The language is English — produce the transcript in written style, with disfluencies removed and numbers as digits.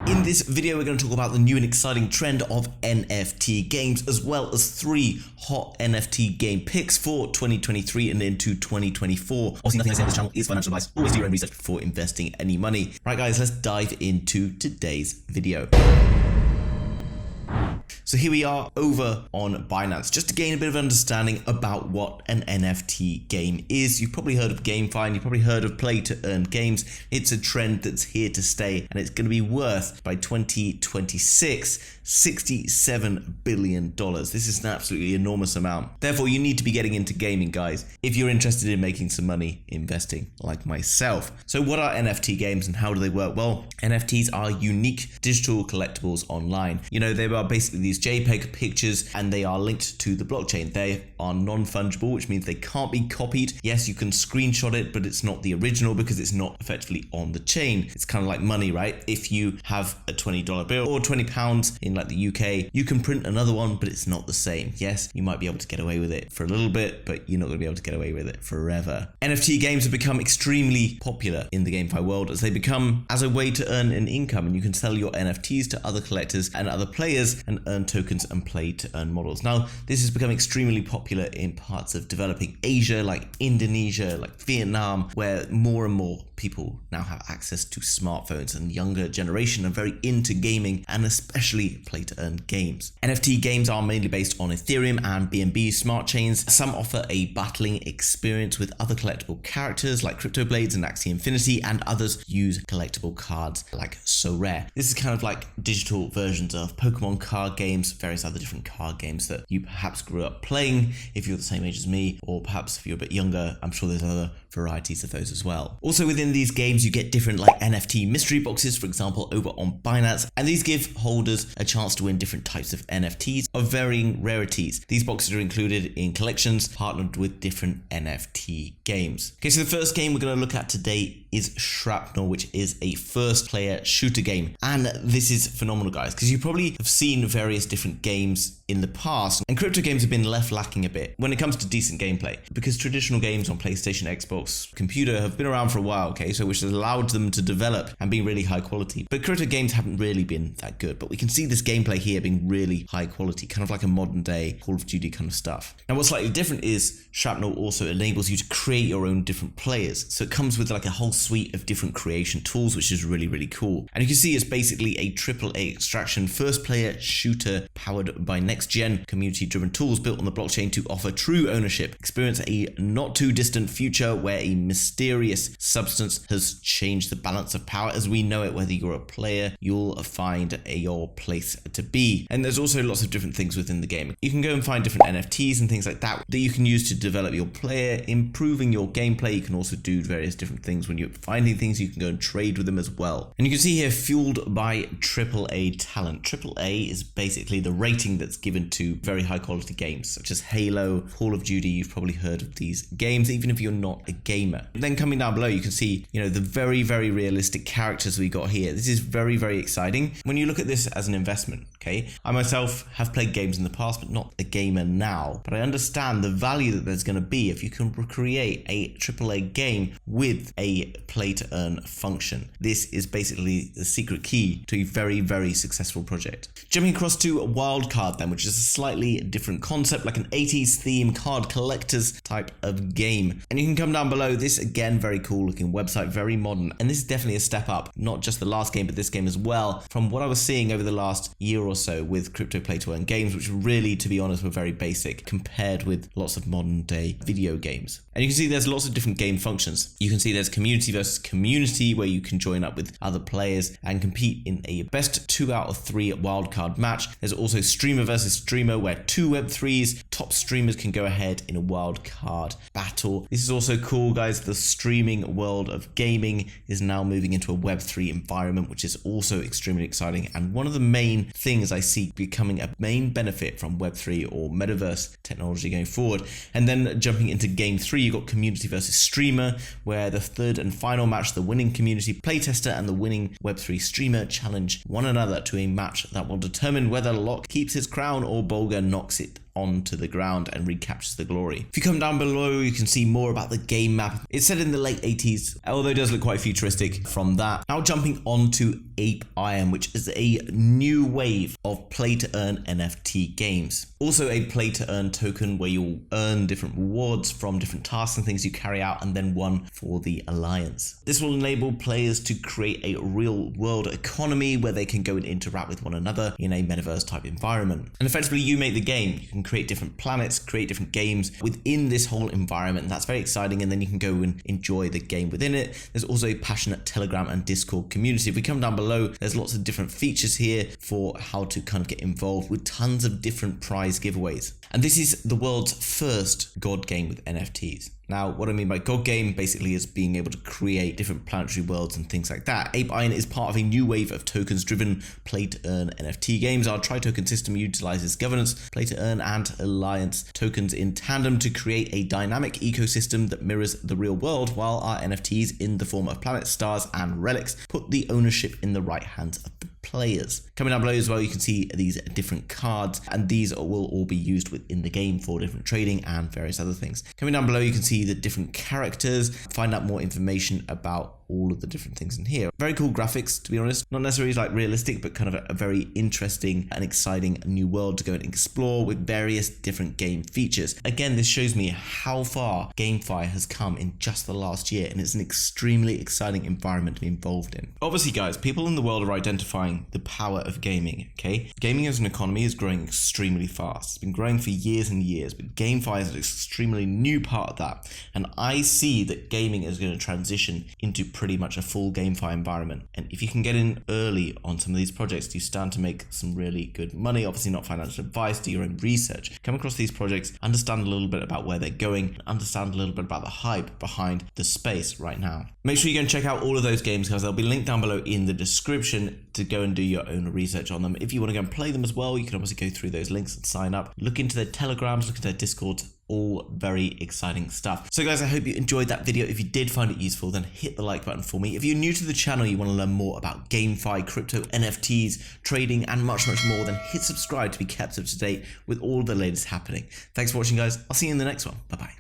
In this video, we're going to talk about the new and exciting trend of NFT games, as well as 3 hot NFT game picks for 2023 and into 2024. Obviously, nothing I say on this channel is financial advice. Always do your own research before investing any money. Right, guys, let's dive into today's video. So here we are over on Binance, just to gain a bit of understanding about what an NFT game is. You've probably heard of GameFi, and you've probably heard of play to earn games. It's a trend that's here to stay, and it's going to be worth, by 2026, $67 billion. This is an absolutely enormous amount. Therefore, you need to be getting into gaming, guys, if you're interested in making some money investing like myself. So what are NFT games and how do they work? Well, NFTs are unique digital collectibles online. You know, they are basically these JPEG pictures, and they are linked to the blockchain. They are non-fungible, which means they can't be copied. Yes, you can screenshot it, but it's not the original because it's not effectively on the chain. It's kind of like money, right? If you have a $20 bill or £20 in like the UK, you can print another one, but it's not the same. Yes, you might be able to get away with it for a little bit, but you're not going to be able to get away with it forever. NFT games have become extremely popular in the GameFi world as they become as a way to earn an income, and you can sell your NFTs to other collectors and other players and earn tokens and play to earn models. Now, this has become extremely popular in parts of developing Asia, like Indonesia, like Vietnam, where more and more people now have access to smartphones, and younger generation are very into gaming and especially play to earn games. NFT games are mainly based on Ethereum and BNB smart chains. Some offer a battling experience with other collectible characters like Crypto Blades and Axie Infinity, and others use collectible cards like So Rare. This is kind of like digital versions of Pokemon card games, various other different card games that you perhaps grew up playing if you're the same age as me, or perhaps if you're a bit younger, I'm sure there's other varieties of those as well. Also within these games, you get different like NFT mystery boxes, for example, over on Binance, and these give holders a chance to win different types of NFTs of varying rarities. These boxes are included in collections partnered with different NFT games. Okay, so the first game we're going to look at today is Shrapnel, which is a first player shooter game. And this is phenomenal, guys, because you probably have seen various different games in the past, and crypto games have been left lacking a bit when it comes to decent gameplay, because traditional games on PlayStation, Xbox, computer have been around for a while, okay, so which has allowed them to develop and be really high quality. But crypto games haven't really been that good, but we can see this gameplay here being really high quality, kind of like a modern day Call of Duty kind of stuff. Now, what's slightly different is Shrapnel also enables you to create your own different players. So it comes with like a whole suite of different creation tools, which is really, really cool. And you can see it's basically a AAA extraction first player shooter powered by next-gen community-driven tools built on the blockchain to offer true ownership. Experience a not too distant future where a mysterious substance has changed the balance of power as we know it. Whether you're a player, you'll find your place to be. And there's also lots of different things within the game. You can go and find different NFTs and things like that you can use to develop your player, improving your gameplay. You can also do various different things. When you're finding things, you can go and trade with them as well. And you can see here, fueled by AAA talent. AAA is basically the rating that's given to very high quality games such as Halo, Call of Duty. You've probably heard of these games even if you're not a gamer. And then coming down below, you can see, you know, the very, very realistic characters we got here. This is very, very exciting when you look at this as an investment. Okay, I myself have played games in the past, but not a gamer now. But I understand the value that there's going to be if you can recreate a AAA game with a play to earn function. This is basically the secret key to a very, very successful project. Jumping across to Wilcard then, which is a slightly different concept, like an 80s theme card collectors type of game. And you can come down below. This again, very cool looking website, very modern. And this is definitely a step up, not just the last game, but this game as well, from what I was seeing over the last year or so with crypto play to earn games, which really, to be honest, were very basic compared with lots of modern day video games. And you can see there's lots of different game functions. You can see there's community versus community, where you can join up with other players and compete in a best 2 out of 3 wildcard match. There's also streamer versus streamer, where 2 Web3s, top streamers, can go ahead in a wildcard battle. This is also cool, guys. The streaming world of gaming is now moving into a Web3 environment, which is also extremely exciting, and one of the main things I see becoming a main benefit from Web3 or metaverse technology going forward. And then jumping into game 3, you've got community versus streamer, where the third and final match, the winning community playtester and the winning Web3 streamer challenge one another to a match that will determine whether Locke keeps his crown or Bolger knocks it onto the ground and recaptures the glory. If you come down below, you can see more about the game map. It's set in the late 80s, although it does look quite futuristic from that. Now jumping on to APEIRON, which is a new wave of play-to-earn NFT games. Also a play-to-earn token where you'll earn different rewards from different tasks and things you carry out, and then one for the Alliance. This will enable players to create a real-world economy where they can go and interact with one another in a metaverse-type environment. And effectively, you make the game. You can create different planets, create different games within this whole environment. And that's very exciting, and then you can go and enjoy the game within it. There's also a passionate Telegram and Discord community. If we come down below, there's lots of different features here for how to kind of get involved with tons of different prize giveaways. And this is the world's first God game with NFTs. Now, what I mean by God game basically is being able to create different planetary worlds and things like that. APEIRON is part of a new wave of tokens-driven play-to-earn NFT games. Our tri-token system utilizes governance, play-to-earn, and Alliance tokens in tandem to create a dynamic ecosystem that mirrors the real world, while our NFTs in the form of planets, stars, and relics put the ownership in the right hands of the players. Coming down below as well, you can see these different cards, and these will all be used within the game for different trading and various other things. Coming down below, you can see the different characters, find out more information about all of the different things in here. Very cool graphics, to be honest. Not necessarily like realistic, but kind of a very interesting and exciting new world to go and explore with various different game features. Again, this shows me how far GameFi has come in just the last year, and it's an extremely exciting environment to be involved in. Obviously, guys, people in the world are identifying the power of gaming, okay? Gaming as an economy is growing extremely fast. It's been growing for years and years, but GameFi is an extremely new part of that. And I see that gaming is going to transition into pretty much a full GameFi environment. And if you can get in early on some of these projects, you stand to make some really good money. Obviously not financial advice, do your own research. Come across these projects, understand a little bit about where they're going, and understand a little bit about the hype behind the space right now. Make sure you go and check out all of those games, guys. They'll be linked down below in the description to go and do your own research on them. If you want to go and play them as well, you can obviously go through those links and sign up. Look into their Telegrams, look into their Discords. All very exciting stuff. So guys, I hope you enjoyed that video. If you did find it useful, then hit the like button for me. If you're new to the channel, you want to learn more about GameFi, crypto, NFTs, trading, and much more, then hit subscribe to be kept up to date with all the latest happening. Thanks for watching, guys. I'll see you in the next one. Bye-bye.